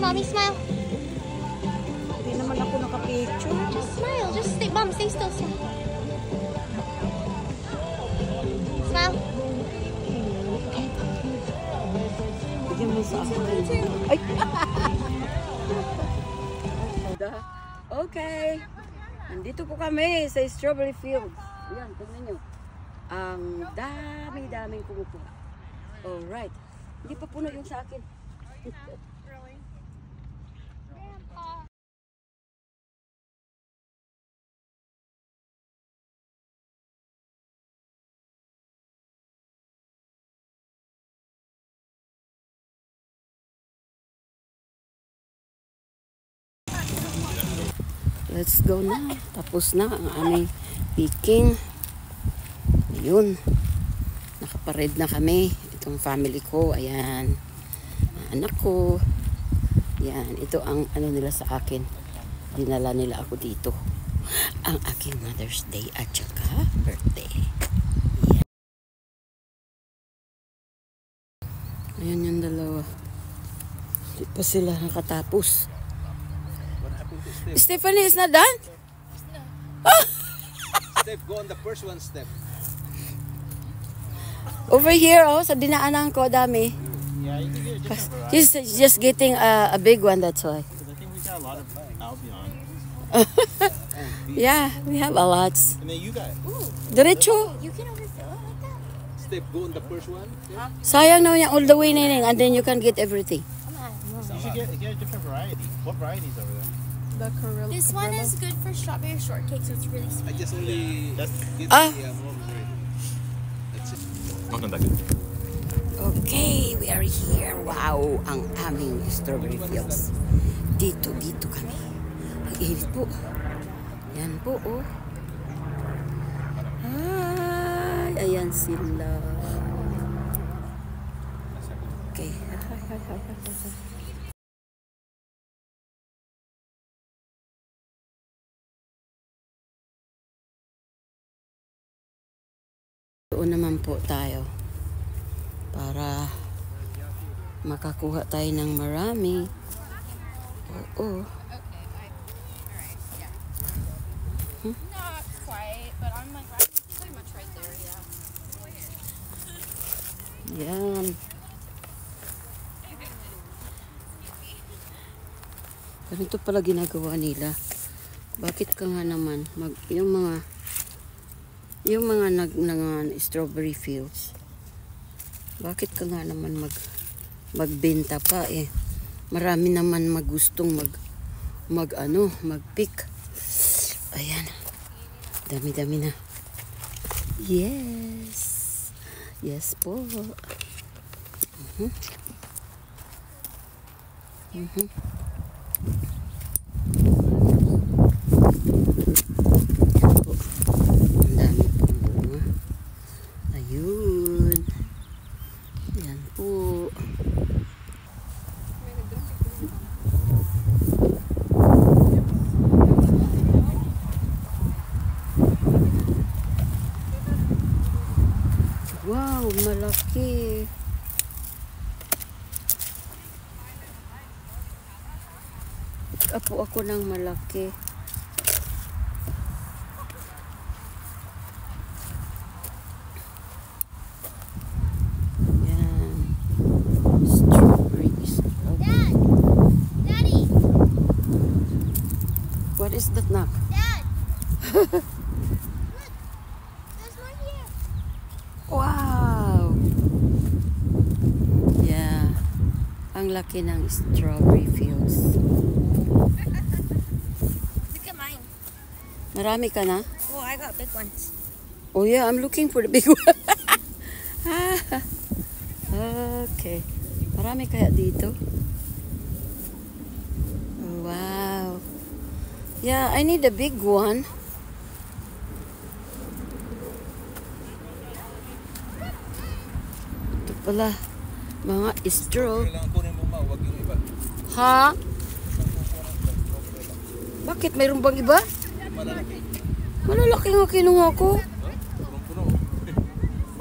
mommy, smile. Hindi naman ako nakapicture. Just smile. Just stay, mom, stay still. Smile. Bigyan mo sa akin. Ay! Okay. Nandito po kami sa Strawberry Fields. Ayan, tignan nyo. Ang dami-daming kumukuha. Alright. Hindi pa puno yung sa akin. Let's go na. Tapos na ang aming picking. Ayun. Nakapared na kami. Itong family ko. Ayan. Anak ko. Ayan. Ito ang ano nila sa akin. Dinala nila ako dito. Ang aking Mother's Day at saka birthday. Ayan. Ayan yung dalawa. Hindi pa sila nakatapos. Stephanie is not done? No. Step, go on the first one step. Over here, oh, sa dinaanan ko, dami. Yeah, you can get a different variety. He's just getting a big one, that's why. Because I think we got a lot of Albion. Yeah, we have a lot. And then you got... Diretso. You can overfill it like that? Step, go on the first one. Yeah. Sayang naman yan, all the way na yun, and then you can get everything. You should get a different variety. What varieties over there? This one is good for strawberry shortcake, so it's really I sweet. just only That's... get Ah. the mulberry. That's it. Okay, we are here. Wow, ang aming strawberry fields. Dito kami. Ang init po. Yan po, oh. Ay, ayan sila. Okay. Doon naman po tayo para makakuha tayo ng marami. Oo. Not quite, but I'm like pretty much right there, yeah. Yan. Ganito pala ginagawa nila. Bakit ka nga naman yung mga strawberry fields, bakit ka nga naman magbenta pa eh? Marami naman magustong mag-pick. Ayan. Dami-dami na. Yes. Yes po. Ang dami pong bunga. Ayun. Ayan po. Wow, malaki. Ako ng malaki. Yan. Strawberries. Dad! Daddy! What is that now? Dad! Look! There's more here. Wow! Yeah. Ang laki ng strawberry fields. Look at mine. Marami ka na? Oh, I got big ones. Oh yeah, I'm looking for the big one. Okay. Marami kaya dito? Wow. Yeah, I need a big one. Ito pala. Mga straw. Kailangan kunin mo ma, wag yung iba. Ha? Bakit? Mayroon bang iba? Malalaki. Malalaki nga kinuha ko. Punong-puno.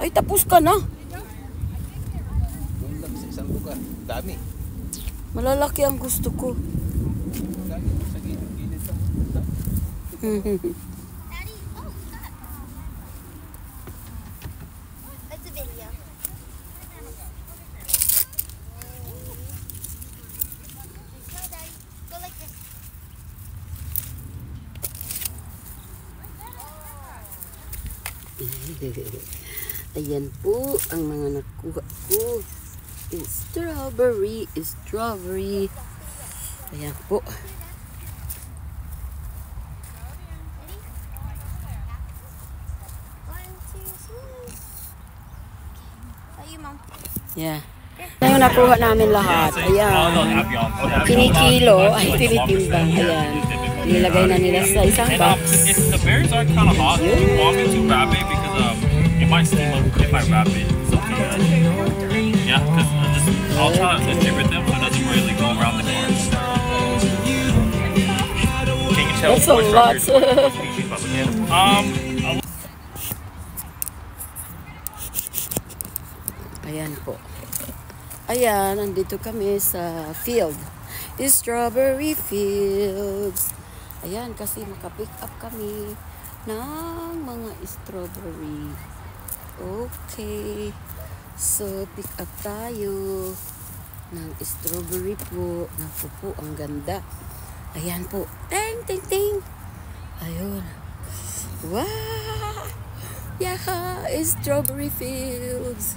Ay, tapos ka na. Doon lang sa isang lugar. Dami. Malalaki ang gusto ko. Daddy, oh, God. That's a video. Go, Daddy. Go like this. Ayan po ang mga nakuha ko. Strawberry. Ayan po. One, two, three. Oh, you, Mom. Yeah. Ngayon nakuha namin lahat. Ayan. Kinikilo. Ay, tinitimbang. Ayan. Nilagay na nila sa isang box. If the berries are kind of hot, do you want me to wrap it? Because it might steam up if I wrap it. It's okay, guys. Yeah, because I'll try to distribute them so it doesn't really go around the car. Can you tell That's a what lot. strawberries? Species of it? Ayan po. Ayan, nandito kami sa field. Strawberry fields. Ayan, kasi makapick up kami ng mga strawberry. Okay. So, pick up tayo ng strawberry po. Naku po, ang ganda. Ayan po. Ting, ting, ting. Ayun. Wow! Yaha! Strawberry fields.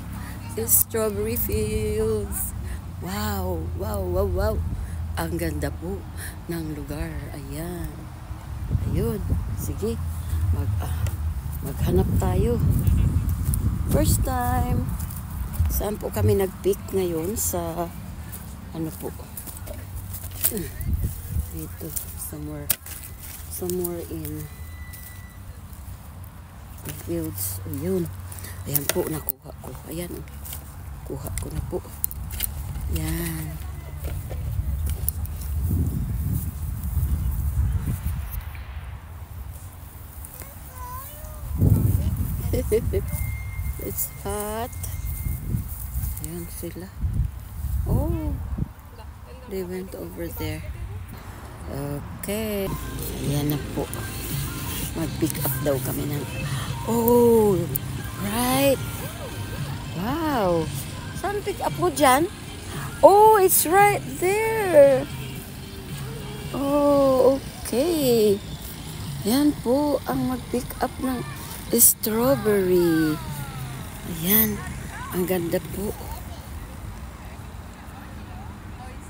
Strawberry fields. Wow! Wow! Wow! Wow! Ang ganda po ng lugar. Ayan. Ayun. Sige. Maghanap tayo. First time. Saan po kami nag-pick ngayon? Sa ano po? Dito. Somewhere in the fields. Ayun. Ayan po. Nakuha ko. Ayan. Kuha ko na po. Ayan. It's hot. Ayan sila. Oh, they went over there. Okay. Ayan na po. Mag-pick up daw kami ng... Oh, right. Wow. Saan pick up mo dyan? Oh, it's right there. Oh, okay. Yan po ang mag-pick up ng strawberry. Ayan. Ang ganda po.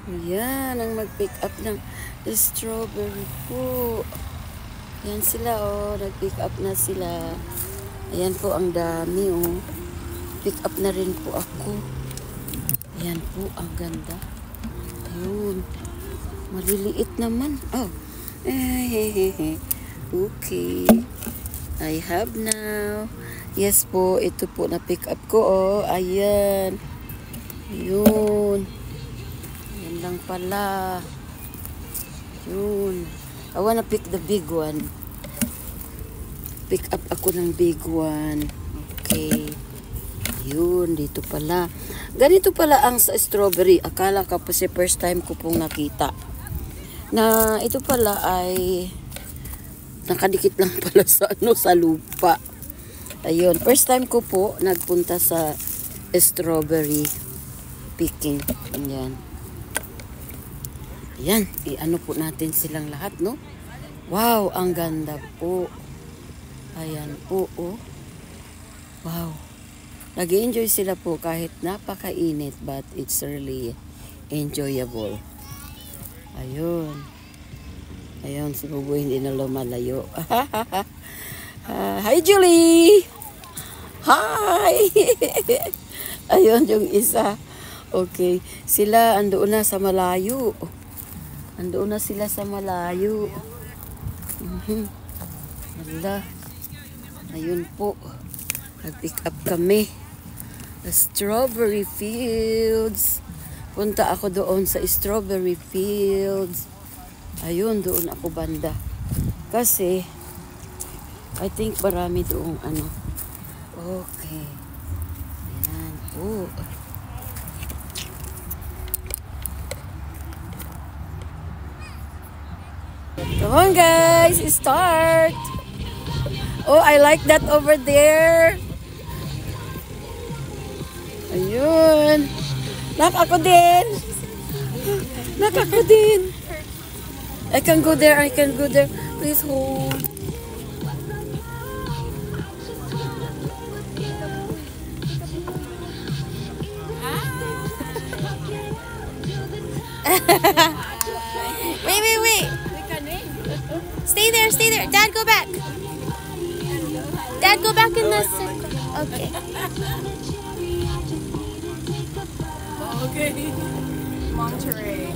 Ayan. Ang mag-pick up ng strawberry po. Ayan sila oh. Nag-pick up na sila. Ayan po ang dami oh. Pick up na rin po ako. Ayan po. Ang ganda. Ayun. Maliliit naman. Oh. Okay. I have now. Yes po, ito po na pick up ko. Oh, ayan. Yun. Yan lang pala. Yun. I wanna pick the big one. Pick up ako ng big one. Okay. Yun, dito pala. Ganito pala ang sa strawberry. Akala ka pa si first time ko pong nakita. Na ito pala ay nakadikit lang pala sa sa lupa. Ayun, first time ko po nagpunta sa strawberry picking. Ayan. Ayan, i-ano po natin silang lahat, no? Wow, ang ganda po. Ayan po, oh. Wow. Nag-enjoy sila po kahit napakainit, but it's really enjoyable. Ayun. Ayun, si Buboy hindi na lumalayo. Hi, Julie! Hi! Ayun, yung isa. Okay. Sila, andoon na sa malayo. Andoon na sila sa malayo. Hala. Ayun po. Nag-pick up kami. The strawberry fields. Punta ako doon sa strawberry fields. Ayun, doon ako banda. Kasi, I think marami doong ano. Okay. Ayan po. on guys, start. Oh, I like that over there. Ayun. Nak, ako din. Nak, ako din. I can go there, I can go there. Please hold. Wait. Stay there. Dad, go back. Dad, go back in the circle. Okay. Monterey.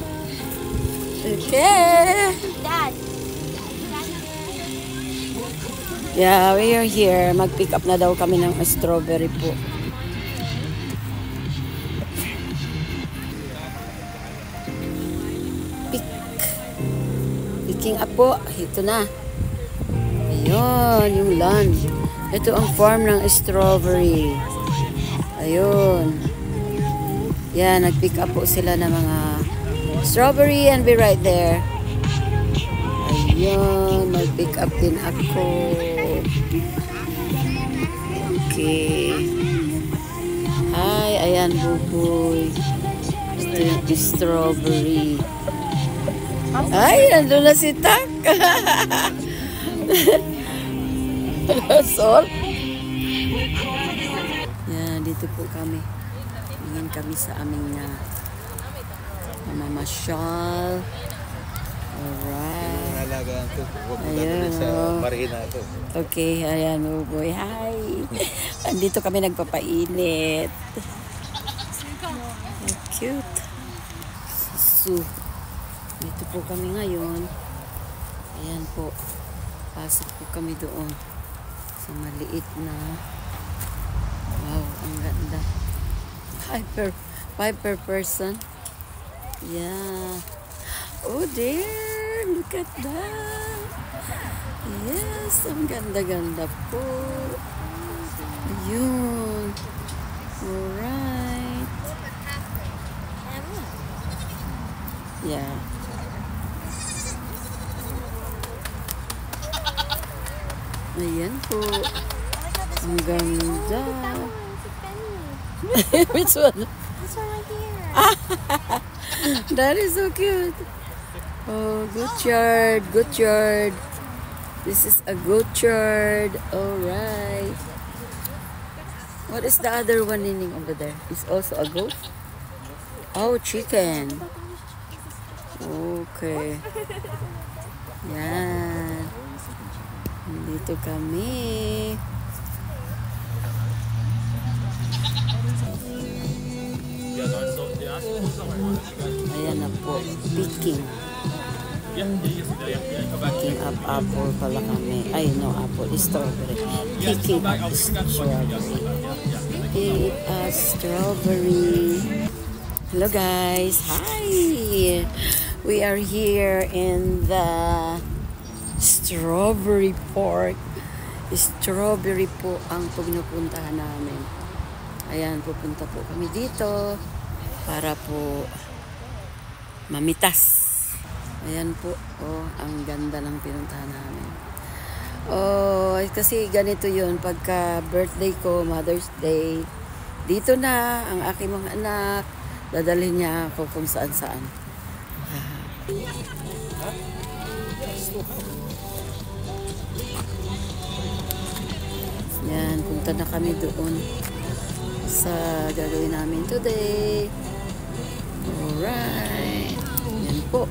Okay. Dad. Yeah, we are here. Mag-pick up na daw kami ng strawberry po. Picking up po. Ito na. Ayun, yung land. Ito ang farm ng strawberry. Ayun. Yan, nag-pick up po sila ng mga strawberry and be right there. Ayun, mag-pick up din ako. Okay. Hi, ayan, buboy. Ito yung strawberry. Ay, nandun na si Tak. Sol. Yan, dito po kami. Tingin kami sa aming mamamasyal. Alright. Nalagaan to. Huwag mo Ayun, natin sa oh. marina to. Okay, ayan, buboy. Hi. Andito kami nagpapainit. Cute. Susu. Dito po kami ngayon. Ayan po. Pasok po kami doon. Sa maliit na. Wow, ang ganda. 5 per person. Yeah. Oh dear, look at that. Yes, ang ganda-ganda po. Ayun. Alright. Yeah. Ayan po. Ang ganda. Which one? This one right here. That is so cute. Oh, good yard. This is a good yard. Alright. What is the other one leaning over there? It's also a goat? Oh, chicken. Okay. Yan. Dito kami. Ayan na po. Picking. Picking up apple pala kami. Ay, no, apple. Strawberry. Picking up strawberry. Picking up strawberry. Hello guys. Hi. We are here in the strawberry park. Strawberry po ang pinupuntahan namin. Ayan, pupunta po kami dito para po mamitas. Ayan po, oh, ang ganda ng pinuntahan namin. Oh, kasi ganito yun, pagka birthday ko, Mother's Day, dito na ang aking mga anak, dadalhin niya ako kung saan-saan. Yan, punta na kami doon sa gagawin namin today. Alright. Yan po.